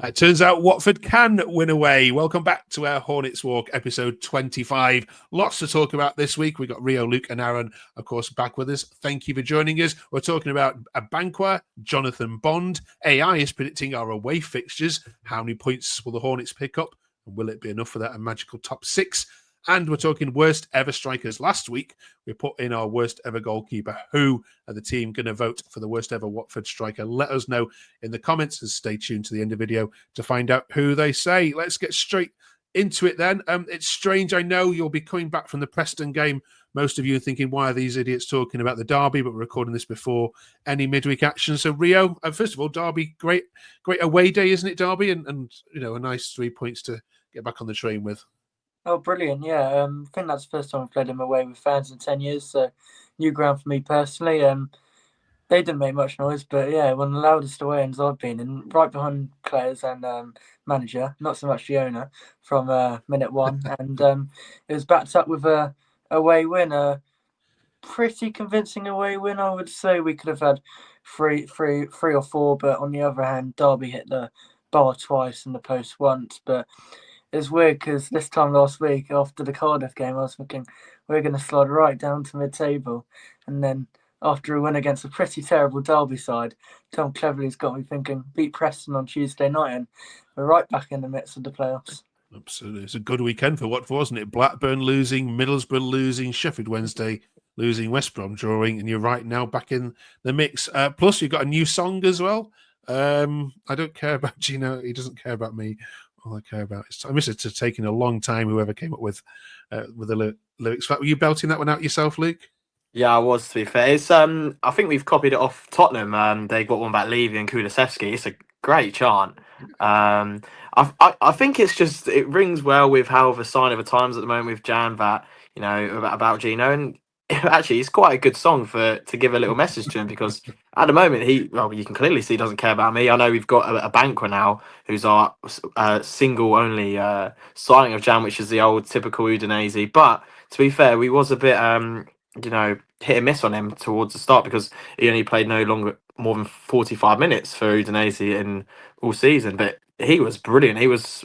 It turns out Watford can win away. Welcome back to our Hornets Walk, episode 25. Lots to talk about this week. We've got Rio, Luke and Aaron, of course, back with us. Thank you for joining us. We're talking about Abankwah, Jonathan Bond. AI is predicting our away fixtures. How many points will the Hornets pick up? And will it be enough for that a magical top 6? And we're talking worst ever strikers. Last week, we put in our worst ever goalkeeper. Who are the team going to vote for the worst ever Watford striker? Let us know in the comments and stay tuned to the end of the video to find out who they say. Let's get straight into it then. It's strange. I know you'll be coming back from the Preston game. Most of you are thinking, why are these idiots talking about the derby? But we're recording this before any midweek action. So Rio, first of all, derby, great away day, isn't it, derby? And you know, a nice 3 points to get back on the train with. Oh, brilliant. Yeah, I think that's the first time I've played him away with fans in 10 years, so new ground for me personally. They didn't make much noise, but yeah, one of the loudest away-ins I've been in, right behind players and manager, not so much the owner, from minute one. And it was backed up with a away win, a pretty convincing away win, I would say. We could have had three or four, but on the other hand, Derby hit the bar twice and the post once, but it's weird because this time last week, after the Cardiff game, I was thinking we're going to slide right down to mid-table. And then after a win against a pretty terrible Derby side, Tom Cleverley's got me thinking, beat Preston on Tuesday night and we're right back in the midst of the playoffs. Absolutely. It's a good weekend for Watford, wasn't it? Blackburn losing, Middlesbrough losing, Sheffield Wednesday losing, West Brom drawing, and you're right now back in the mix. Plus, you've got a new song as well. I don't care about Gino. He doesn't care about me. All I care about is I miss it to taking a long time. Whoever came up with the lyrics. Were you belting that one out yourself, Luke? Yeah, I was. To be fair, it's I think we've copied it off Tottenham. They got one about Levy and Kulusevski. It's a great chant. I think it's just it rings well with how the sign of the times at the moment with Jan that about Gino, and actually it's quite a good song to give a little message to him because at the moment you can clearly see he doesn't care about me. I know we've got a Abankwah now who's our single only signing of Jan, which is the old typical Udinese. But to be fair, we was a bit hit and miss on him towards the start because he only played more than 45 minutes for Udinese in all season. But he was brilliant. He was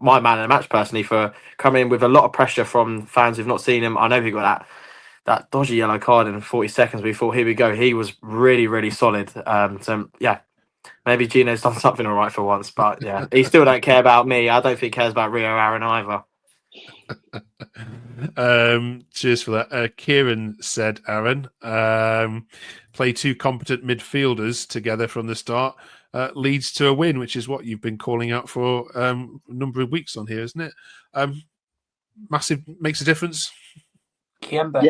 my man in the match personally for coming in with a lot of pressure from fans who've not seen him. I know he got that dodgy yellow card in 40 seconds. We thought, here we go. He was really, really solid. So yeah, maybe Gino's done something all right for once, but yeah, he still don't care about me. I don't think he cares about Rio Aaron either. Cheers for that. Kieran said, Aaron, play two competent midfielders together from the start leads to a win, which is what you've been calling out for a number of weeks on here, isn't it? Massive, makes a difference. Kiemba.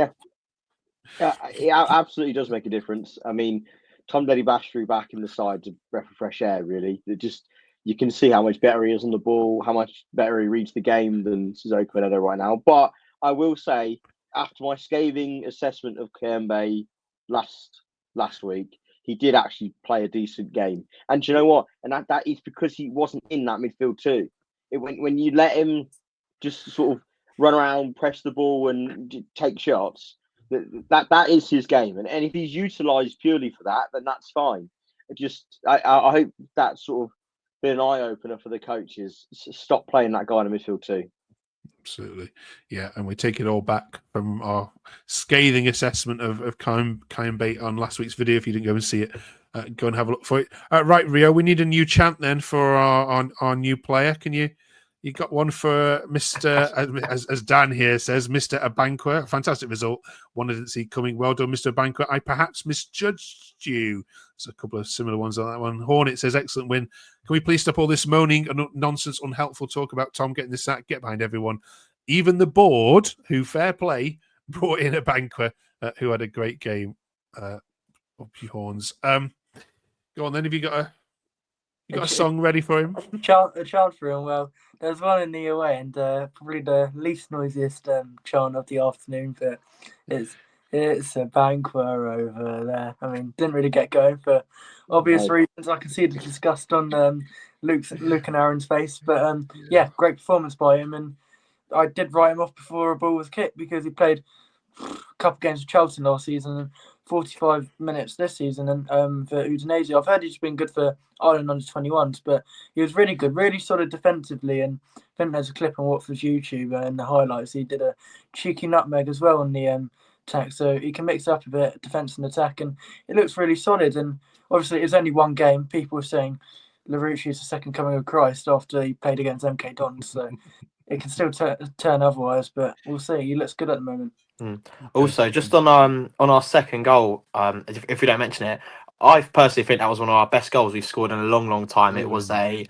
Yeah, it absolutely does make a difference. I mean, Tom Bashru back in the side's a breath of fresh air, really. You can see how much better he is on the ball, how much better he reads the game than Sissoko Kwenedo right now. But I will say, after my scathing assessment of Kiemba last week, he did actually play a decent game. And do you know what? And that is because he wasn't in that midfield too. When you let him just sort of run around, press the ball and take shots, that is his game. And if he's utilised purely for that, then that's fine. I hope that sort of been an eye-opener for the coaches. Stop playing that guy in the midfield too. Absolutely. Yeah, and we take it all back from our scathing assessment of Kiemba on last week's video. If you didn't go and see it, go and have a look for it. Right, Rio, we need a new chant then for our new player. Can you got one for Mr. as Dan here says, Mr. Abankwah. Fantastic result. One I didn't see coming. Well done, Mr. Abankwah. I perhaps misjudged you. There's a couple of similar ones on that one. Hornet says, excellent win. Can we please stop all this moaning and nonsense, unhelpful talk about Tom getting the sack? Get behind everyone. Even the board, who fair play, brought in Abankwah, who had a great game. Up your horns. Go on then. Have you got a song ready for him? A chant for him. Well, there's one in the away, and probably the least noisiest chant of the afternoon, but it's Abankwah over there. I mean, didn't really get going for obvious reasons. I can see the disgust on Luke and Aaron's face, but yeah, great performance by him, and I did write him off before a ball was kicked because he played couple games with Charlton last season and 45 minutes this season. And for Udinese, I've heard he's been good for Ireland under 21s, but he was really good, really solid defensively. And I think there's a clip on Watford's YouTube in the highlights. He did a cheeky nutmeg as well on the attack, so he can mix up a bit defence and attack, and it looks really solid. And obviously, it's only one game. People were saying Larouche is the second coming of Christ after he played against MK Dons, so it can still turn otherwise. But we'll see. He looks good at the moment. Also, just on our second goal, if we don't mention it, I personally think that was one of our best goals we've scored in a long, long time. It was a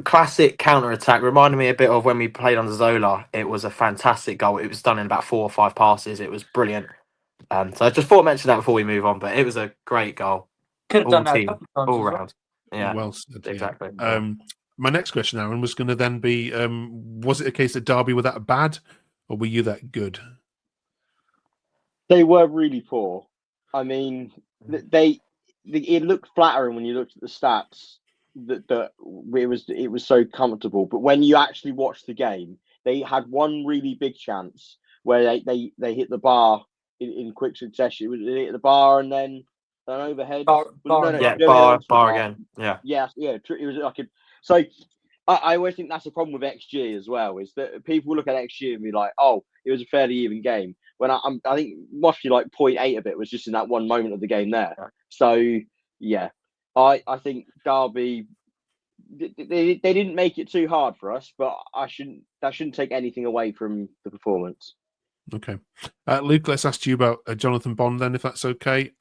classic counter attack. Reminded me a bit of when we played under Zola. It was a fantastic goal. It was done in about 4 or 5 passes. It was brilliant. So I just thought I'd mention that before we move on, but it was a great goal. Could have done that a couple of times all round. Yeah, well said, exactly. My next question, Aaron, was going to then be: was it a case that Derby were that bad, or were you that good? They were really poor. I mean, it looked flattering when you looked at the stats that it was so comfortable. But when you actually watched the game, they had one really big chance where they hit the bar in quick succession. They hit the bar and then an overhead. Bar again. Yeah. It was like so. I always think that's a problem with XG as well, is that people look at XG and be like, oh, it was a fairly even game. When I think roughly like 0.8 of it was just in that one moment of the game there. Yeah. So, yeah, I think Derby, they didn't make it too hard for us, but that shouldn't take anything away from the performance. Okay. Luke, let's ask you about Jonathan Bond then, if that's okay.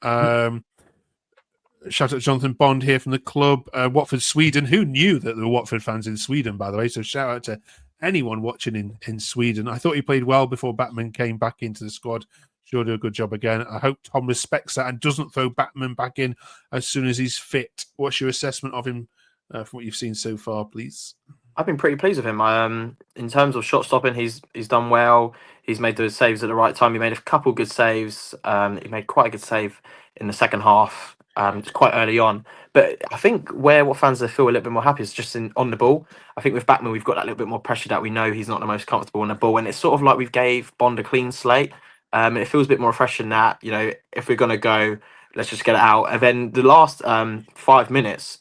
Shout out to Jonathan Bond here from the club. Watford, Sweden. Who knew that there were Watford fans in Sweden, by the way? So shout out to anyone watching in Sweden. I thought he played well before Batman came back into the squad. Sure do a good job again. I hope Tom respects that and doesn't throw Batman back in as soon as he's fit. What's your assessment of him from what you've seen so far, please? I've been pretty pleased with him. In terms of shot stopping, he's done well. He's made those saves at the right time. He made a couple good saves. He made quite a good save in the second half. It's quite early on, but I think what fans feel a little bit more happy is just on the ball. I think with Batman we've got that little bit more pressure that we know he's not the most comfortable on the ball, and it's sort of like we've gave Bond a clean slate. It feels a bit more refreshing that, you know, if we're gonna go, let's just get it out. And then the last 5 minutes,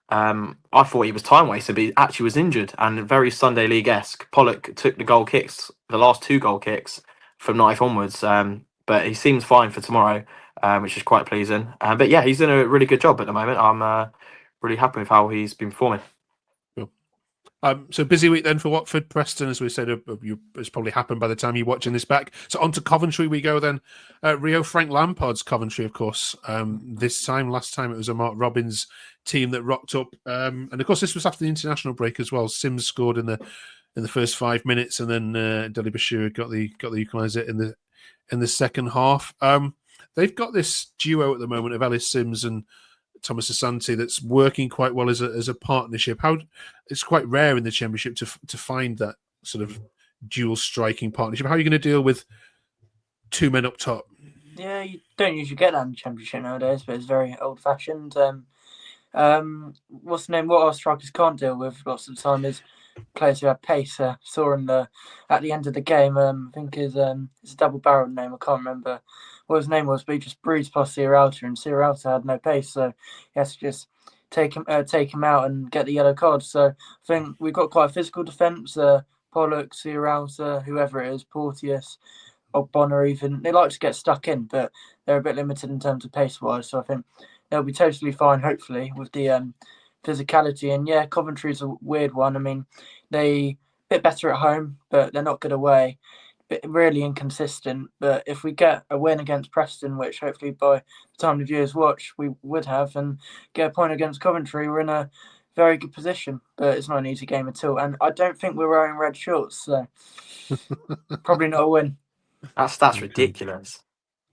I thought he was time wasted, but he actually was injured and very Sunday League-esque. Pollock took the last 2 goal kicks from knife onwards, but he seems fine for tomorrow. Which is quite pleasing. But yeah, he's doing a really good job at the moment. I'm really happy with how he's been performing. Cool. So busy week then for Watford. Preston, as we said, it's probably happened by the time you're watching this back. So on to Coventry we go then. Rio Frank Lampard's Coventry, of course. Last time it was a Mark Robbins team that rocked up. And of course, this was after the international break as well. Sims scored in the first 5 minutes, and then Deli Bashir got the equaliser in the second half. They've got this duo at the moment of Ellis Sims and Thomas Asante that's working quite well as a partnership. It's quite rare in the Championship to find that sort of dual striking partnership. How are you going to deal with 2 men up top? Yeah, you don't usually get that in the Championship nowadays, but it's very old-fashioned. What's the name? What our strikers can't deal with lots of the time is players who have pace. Saw at the end of the game, I think it's a double-barreled name. I can't remember what his name was, but he just breezed past Sierralta, and Sierralta had no pace, so he has to just take him out and get the yellow card. So I think we've got quite a physical defence. Pollock, Sierralta, whoever it is, Porteous, or Bonner even, they like to get stuck in, but they're a bit limited in terms of pace-wise. So I think they'll be totally fine, hopefully, with the physicality. And yeah, Coventry's a weird one. I mean, they a bit better at home, but they're not good away. But really inconsistent. But if we get a win against Preston, which hopefully by the time the viewers watch we would have, and get a point against Coventry, we're in a very good position. But it's not an easy game at all. And I don't think we're wearing red shorts, so probably not a win. That's ridiculous.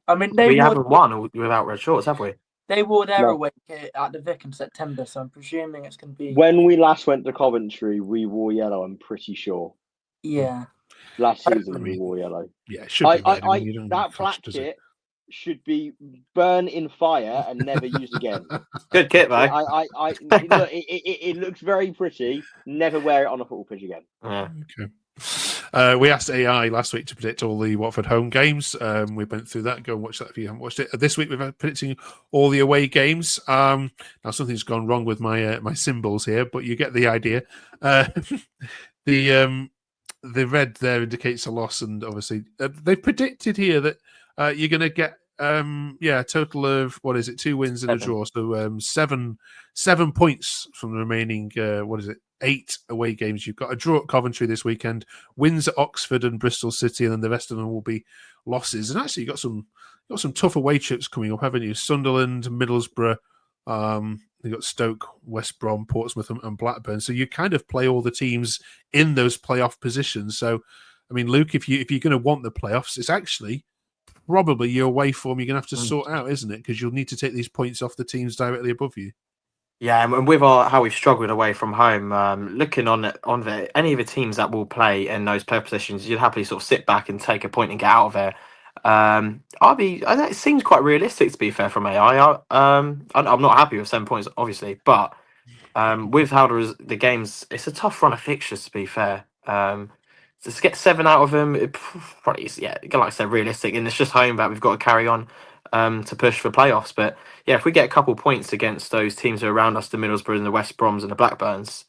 I mean, we haven't won without red shorts, have we? They wore their away kit at the Vic in September, so I'm presuming it's going to be. When we last went to Coventry, we wore yellow. I'm pretty sure. Yeah. Last season we wore yellow. Yeah, it should be red. That black kit should be burned in fire and never used again. Good kit, though. It looks very pretty. Never wear it on a football pitch again. Yeah. Okay. We asked AI last week to predict all the Watford home games. We went through that. Go and watch that if you haven't watched it. This week we've been predicting all the away games. Now something's gone wrong with my my symbols here, but you get the idea. The red there indicates a loss, and obviously they've predicted here that you're going to get a total of 2 wins and a draw, so 7 points from the remaining 8 away games. You've got a draw at Coventry this weekend, wins at Oxford and Bristol City, and then the rest of them will be losses. And actually, you've got some tough away trips coming up, haven't you? Sunderland, Middlesbrough. You've got Stoke, West Brom, Portsmouth, and Blackburn. So you kind of play all the teams in those playoff positions. So, I mean, Luke, if you're going to want the playoffs, it's actually probably your away form you're going to have to sort out, isn't it? Because you'll need to take these points off the teams directly above you. Yeah, and with how we've struggled away from home, looking on any of the teams that will play in those playoff positions, you'd happily sort of sit back and take a point and get out of there. It seems quite realistic, to be fair, from AI. I'm not happy with 7 points, obviously, but with how the games, it's a tough run of fixtures, to be fair. To get 7 out of them, it probably is, like I said, realistic, and it's just home that we've got to carry on to push for playoffs. But yeah, if we get a couple points against those teams who are around us, the Middlesbrough and the West Broms and the Blackburns,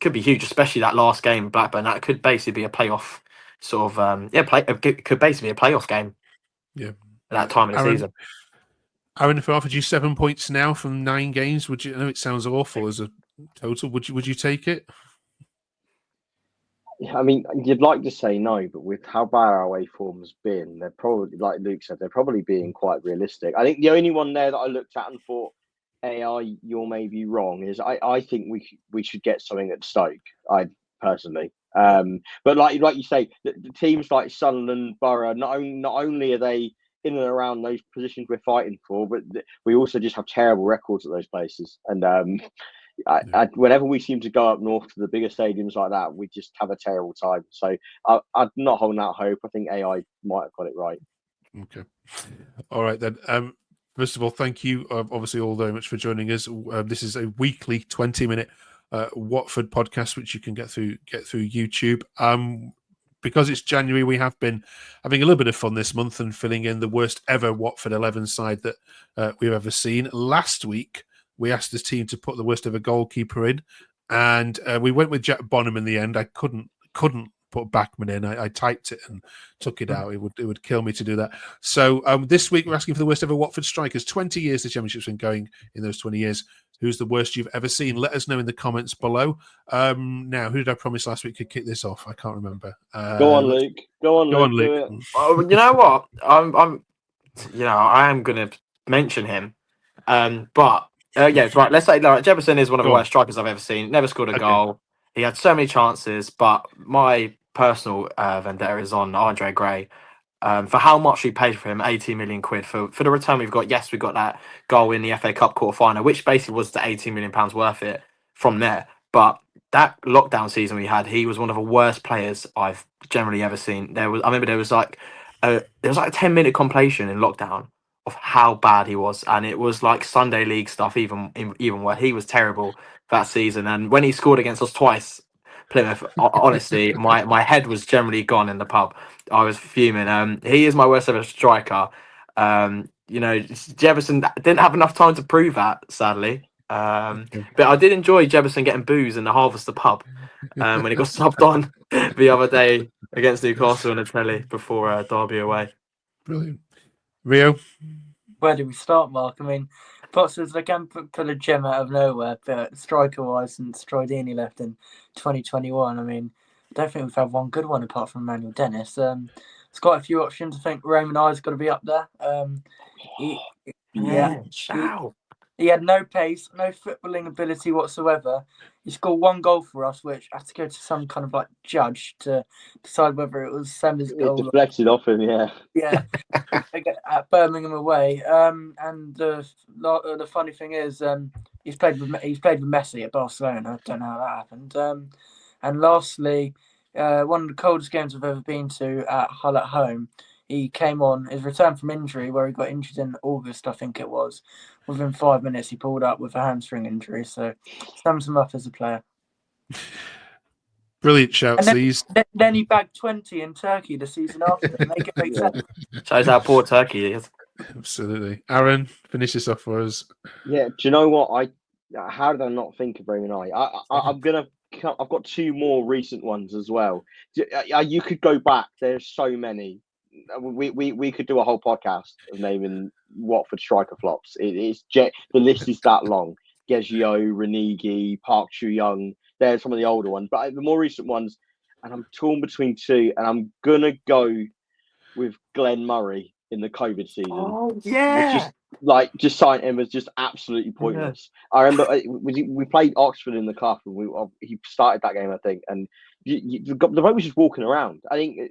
could be huge, especially that last game, Blackburn. That could basically be a playoff sort of could basically be a playoff game. Yeah, at that time of the season. Aaron, if I offered you 7 points now from 9 games, would you? I know it sounds awful as a total. Would you take it? I mean, you'd like to say no, but with how bad our away form's been, they're probably, like Luke said, they're probably being quite realistic. I think the only one there that I looked at and thought, AI, you're maybe wrong, is I think we should get something at Stoke. I personally, but like you say, the teams like Sunderland, Borough, not only are they in and around those positions we're fighting for, but we also just have terrible records at those places. And whenever we seem to go up north to the bigger stadiums like that, we just have a terrible time. So I'm not holding out hope. I think AI might have got it right. Okay. All right, then. First of all, thank you, obviously, all very much for joining us. This is a weekly 20-minute Watford podcast, which you can get through YouTube. Because it's January, we have been having a little bit of fun this month and filling in the worst ever Watford 11 side that we've ever seen. Last week, we asked this team to put the worst ever goalkeeper in, and we went with Jack Bonham in the end. I couldn't put Backman in. I typed it and took it out. It would kill me to do that. So this week, we're asking for the worst ever Watford strikers. 20 years the Championship's been going. In those 20 years, who's the worst you've ever seen? Let us know in the comments below. Now, who did I promise last week could kick this off? I can't remember. Go on, Luke. Go on, Luke. Do it. Oh, you know what? I am going to mention him. But right. Let's say Jefferson is one of the worst strikers I've ever seen. Never scored a goal. He had so many chances, but my personal vendetta is on Andre Gray. For how much we paid for him, 18 million quid for the return we've got. Yes, we got that goal in the FA Cup quarter-final, which basically was the 18 million pounds worth it from there. But that lockdown season we had, he was one of the worst players I've generally ever seen. I remember there was like a 10-minute compilation in lockdown of how bad he was, and it was like Sunday League stuff, even where he was terrible that season. And when he scored against us twice, Plymouth, honestly, my head was generally gone in the pub. I was fuming. He is my worst ever striker. Jefferson didn't have enough time to prove that, sadly. But I did enjoy Jefferson getting booze in the Harvester pub when he got subbed on the other day against Newcastle in a telly before Derby away. Brilliant. Rio? Where do we start, Mark? I mean, Potts again pull a gem out of nowhere, but striker-wise, since Troydini left in 2021, I mean, I don't think we've had one good one apart from Emmanuel Dennis. There's quite a few options. I think Roman I's got to be up there. He had no pace, no footballing ability whatsoever. He scored 1 goal for us, which had to go to some kind of like judge to decide whether it was Sema's goal. It deflected off him, yeah. Yeah, at Birmingham away. And the funny thing is, he's played with Messi at Barcelona. I don't know how that happened. And lastly, one of the coldest games I've ever been to at Hull at home. He came on his return from injury, where he got injured in August, I think it was. Within 5 minutes, he pulled up with a hamstring injury. So, sums him up as a player. Brilliant shouts, And these. then he bagged 20 in Turkey the season after. Make it make Yeah. sense. Shows how poor Turkey is. Absolutely. Aaron, finish this off for us. Yeah, do you know what? How did I not think of Roman I've got two more recent ones as well. You could go back. There's so many. We could do a whole podcast of naming Watford striker flops. The list is that long. Gezio, Renigi, Park Chu Young. There's some of the older ones, but the more recent ones, and I'm torn between two, and I'm gonna go with Glenn Murray in the COVID season. Oh Which is just signing him was just absolutely pointless. I remember we played Oxford in the cup, and he started that game, I think, and the bloke was just walking around. I think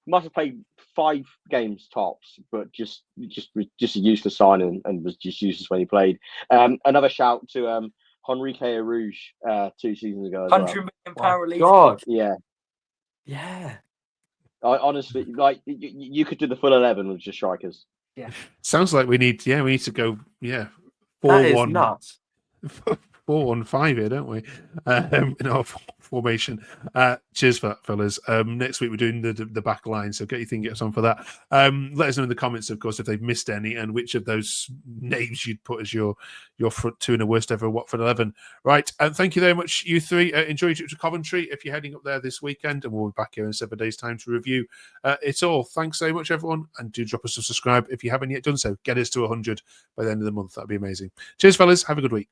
must have played 5 games tops, but just a useless signing and was just useless when he played. Another shout to Henrique Rouge 2 seasons ago as well. £100 million release. God. Yeah. I honestly, like, you could do the full 11 with just strikers. Yeah. Sounds like we need to go, 4-1. That is nuts. 4-1-5 here, don't we? In our formation. Cheers for that, fellas. Next week we're doing the back line, so get your thing, get us on for that. Let us know in the comments, of course, if they've missed any and which of those names you'd put as your front two in the worst ever Watford 11. Right, and thank you very much, you three. Enjoy your trip to Coventry if you're heading up there this weekend, and we'll be back here in 7 days' time to review it all. Thanks so much, everyone, and do drop us a subscribe if you haven't yet done so. Get us to 100 by the end of the month. That'd be amazing. Cheers, fellas. Have a good week.